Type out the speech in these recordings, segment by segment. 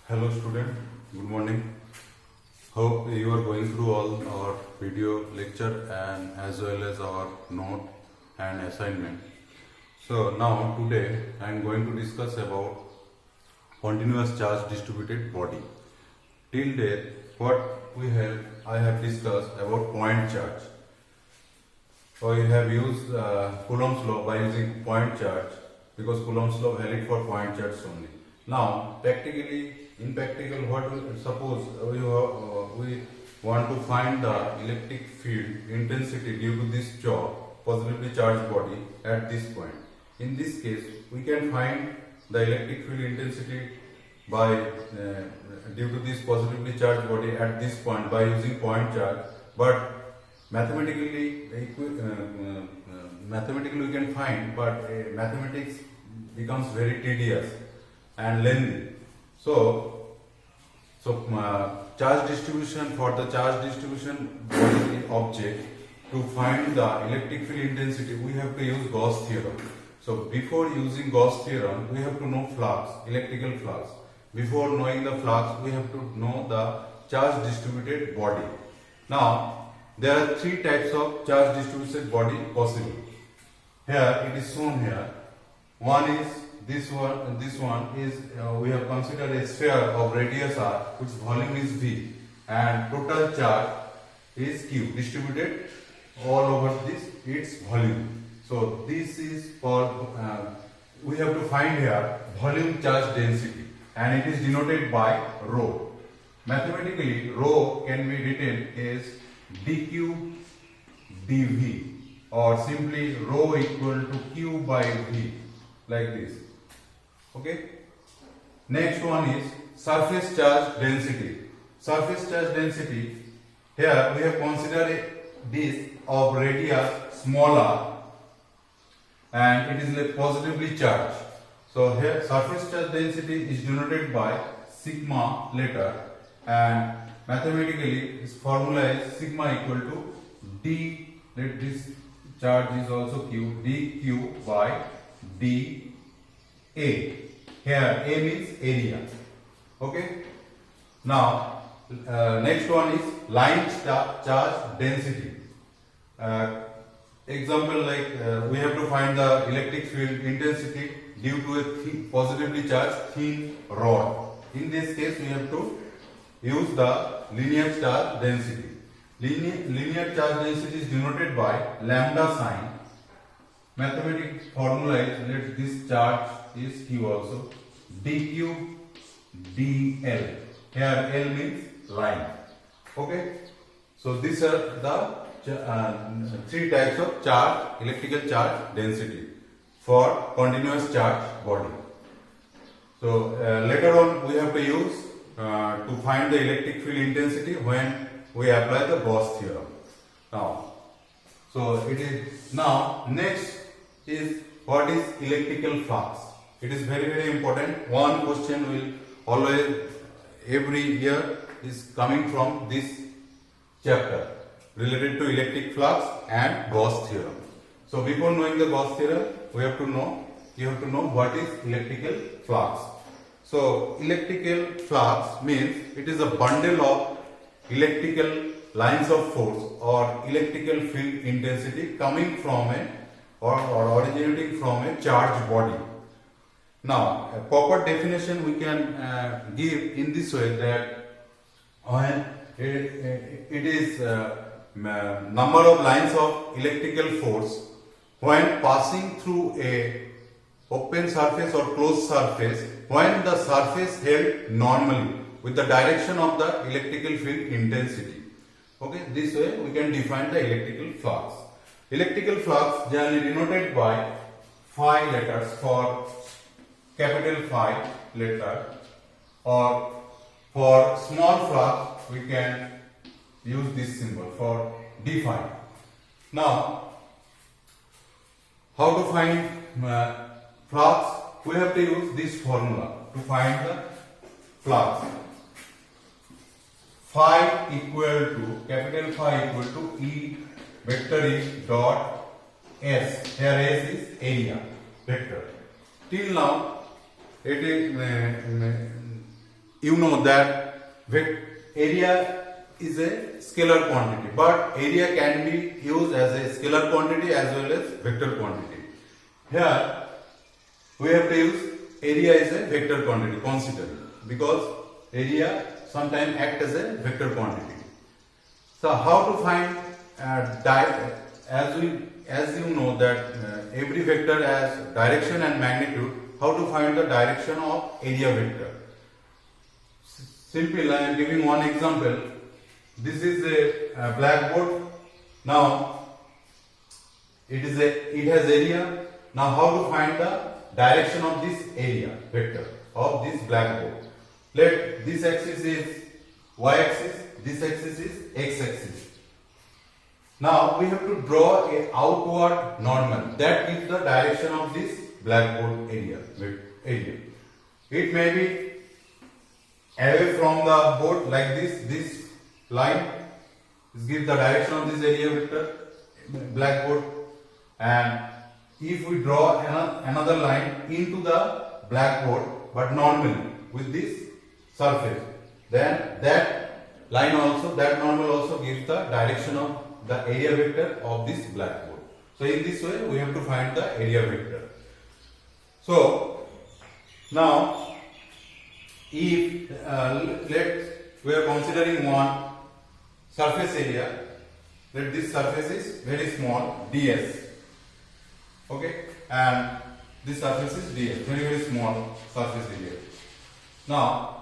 Hello student, good morning. Hope you are going through all our video lecture and as well as our note and assignment. So now today I am going to discuss about continuous charge distributed body. Till date I have discussed about point charge. So I have used Coulomb's law by using point charge because Coulomb's law valid for point charge only. Now in practical, suppose we want to find the electric field intensity due to this positively charged body at this point. In this case, we can find the electric field intensity by due to this positively charged body at this point by using point charge, but mathematically we can find, but mathematics becomes very tedious and lengthy. Charge distribution, for the charge distribution body object, to find the electric field intensity we have to use Gauss theorem. So before using Gauss theorem we have to know flux, electrical flux. Before knowing the flux we have to know the charge distributed body. Now there are three types of charge distributed body possible. Here it is shown here. One is this one is we have considered a sphere of radius r, whose volume is V, and total charge is Q, distributed all over its volume. So this is for we have to find here volume charge density, and it is denoted by rho. Mathematically, rho can be written as dq dV, or simply rho equal to Q by V, like this. Okay. Next one is surface charge density. Surface charge density, here we have considered a disk of radius smaller and it is like positively charged. So here surface charge density is denoted by sigma letter, and mathematically its formula is sigma equal to d, let this charge is also Q, dq by dA. Here A means area. Okay. Now next one is line charge density. Example, like we have to find the electric field intensity due to a positively charged thin rod. In this case we have to use the linear charge density. Linear charge density is denoted by lambda sign. Mathematical formula is, let this charge is Q also, dq dl. Here L means line. Okay. So these are the three types of charge, electrical charge density for continuous charge body. So later on we have to use to find the electric field intensity when we apply the Gauss theorem. Now next is what is electrical flux. It is very important. One question will always every year is coming from this chapter related to electric flux and Gauss theorem. So before knowing the Gauss theorem, you have to know what is electrical flux. So electrical flux means it is a bundle of electrical lines of force or electrical field intensity coming from or originating from a charged body. Now a proper definition we can give in this way, that when it is number of lines of electrical force when passing through a open surface or closed surface, when the surface held normally with the direction of the electrical field intensity. Okay, this way we can define the electrical flux. Electrical flux generally denoted by phi letters, for capital Phi letter, or for small flux we can use this symbol for d phi. Now how to find flux? We have to use this formula to find the flux. Phi equal to, capital Phi equal to E vector E dot S. Here S is area vector. Till now it is you know that area is a scalar quantity, but area can be used as a scalar quantity as well as vector quantity. Here we have to use area is a vector quantity, consider, because area sometimes act as a vector quantity. So how to find as you know that every vector has direction and magnitude, how to find the direction of area vector? Simply, I am giving one example. This is a blackboard. Now it has area. Now how to find the direction of this area vector of this blackboard? Let this axis is y-axis, this axis is x-axis. Now we have to draw a outward normal that gives the direction of this blackboard area. It may be away from the board like this line gives the direction of this area vector blackboard, and if we draw another line into the blackboard but normally with this surface, then that normal also gives the direction of the area vector of this blackboard. So in this way we have to find the area vector. So now if we are considering one surface area, let this surface is very small, ds, okay, and this surface is ds, very small surface area. Now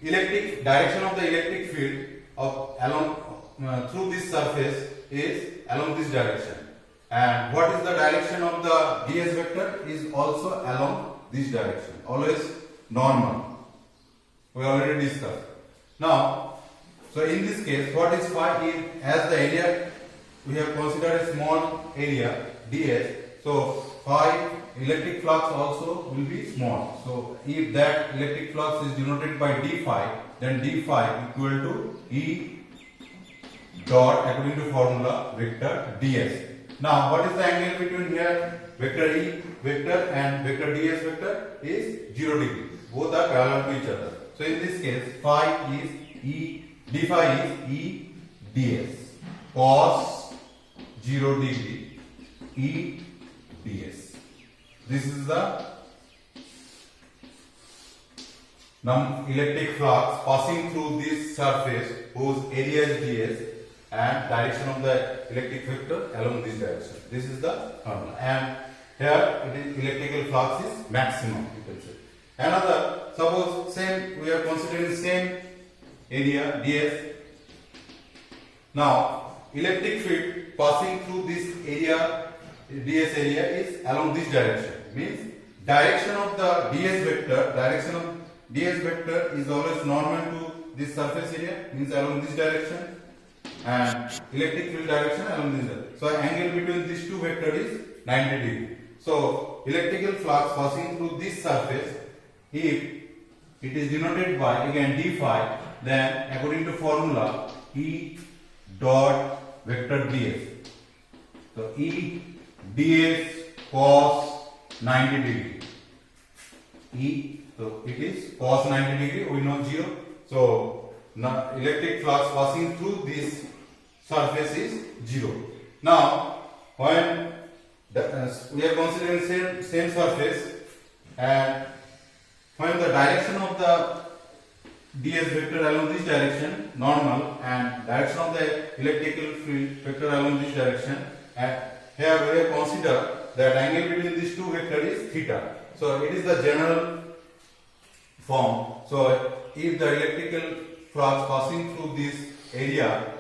direction of the electric field along through this surface is along this direction, and what is the direction of the ds vector is also along this direction, always normal. We already discussed. Now, so in this case, what is phi? As the area we have considered a small area ds, so phi electric flux also will be small. So if that electric flux is denoted by d phi, then d phi equal to E dot according to formula vector ds. Now what is the angle between here? Vector E vector and vector ds vector is 0 degree. Both are parallel to each other. So in this case, phi is E, d phi is E ds cos 0 degree E ds. This is the electric flux passing through this surface whose area is ds, and direction of the electric vector along this direction. This is the formula, and here it is electrical flux is maximum, you can say. Another, suppose same, we are considering same area ds. Now electric field passing through this area ds area is along this direction, means direction of the ds vector is always normal to this surface area, means along this direction, and electric field direction along this direction. So angle between these two vectors is 90 degree. So electrical flux passing through this surface, if it is denoted by again d phi, then according to formula E dot vector ds. So E ds cos 90 degree. E, so it is cos 90 degree, we know 0. So now electric flux passing through this surface is 0. Now when we are considering same surface, and when the direction of the ds vector along this direction normal, and direction of the electrical field vector along this direction, and here we have considered that angle between these two vectors is theta. So it is the general form. So if the electrical flux passing through this area,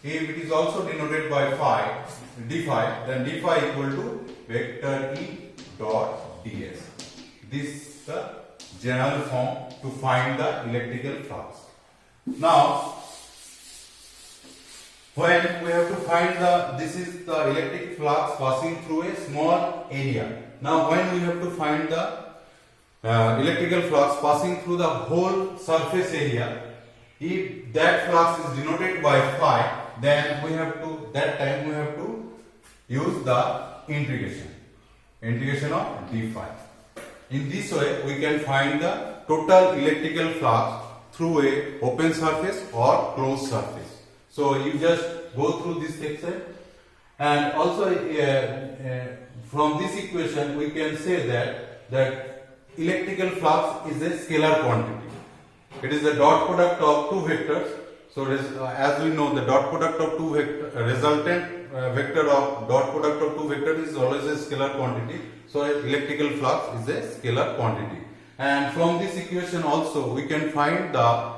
if it is also denoted by phi, d phi, then d phi equal to vector E dot ds. This is the general form to find the electrical flux. Now, when we have to find this is the electric flux passing through a small area. Now, when we have to find the electrical flux passing through the whole surface area, if that flux is denoted by phi, then we have to use the integration of d phi. In this way we can find the total electrical flux through a open surface or closed surface. So you just go through this section, and also from this equation we can say that electrical flux is a scalar quantity. It is the dot product of two vectors. So as we know, the dot product of two resultant vector of dot product of two vectors is always a scalar quantity. So electrical flux is a scalar quantity. And from this equation also we can find the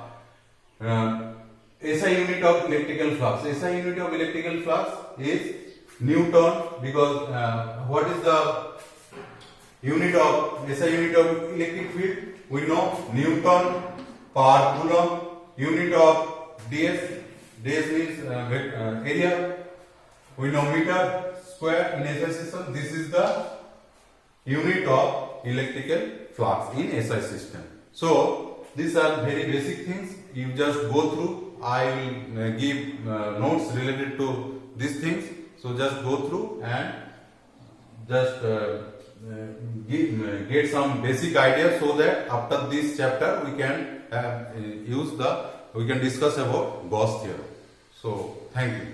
SI unit of electrical flux. SI unit of electrical flux is Newton, because what is the unit of SI unit of electric field? We know Newton per coulomb. Unit of ds means area. We know meter square in SI system. This is the unit of electrical flux in SI system. So these are very basic things. You just go through. I will give notes related to these things. So just go through and just get some basic idea, so that after this chapter we can we can discuss about Gauss theorem. So thank you.